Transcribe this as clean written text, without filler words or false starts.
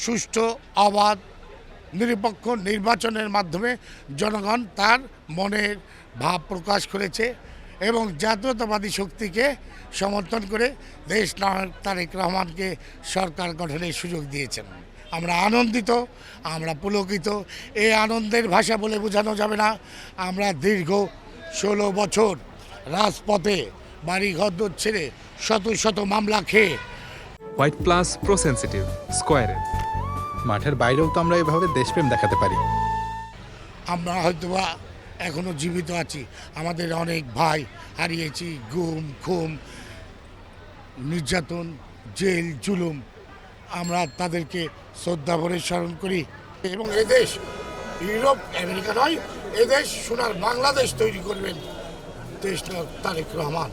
সুষ্ঠু অবাধ নিরপেক্ষ নির্বাচনের মাধ্যমে জনগণ তার মনের ভাব প্রকাশ করেছে এবং জাতীয়তাবাদী শক্তিকে সমর্থন করে দেশ নায়ক তারেক রহমানকে সরকার গঠনের সুযোগ দিয়েছেন। আমরা আনন্দিত, আমরা পুলকিত। এই আনন্দের ভাষা বলে বোঝানো যাবে না। আমরা দীর্ঘ 16 বছর রাজপথে বাড়িঘর ছেড়ে শত শত মামলা খেয়ে হোয়াইট প্লাস প্রো সেনসিটিভ স্কয়ারে মাঠের বাইরেও তো আমরা এভাবে দেশপ্রেম দেখাতে পারি। আমরা হয়তোবা এখনও জীবিত আছি। আমাদের অনেক ভাই হারিয়েছি, গুম খুম নির্যাতন জেল জুলুম। আমরা তাদেরকে শ্রদ্ধা ভরে স্মরণ করি এবং এদেশ ইউরোপ আমেরিকা নয়, এদেশ সোনার বাংলাদেশ তৈরি করবেন দেশ নায়ক তারেক রহমান।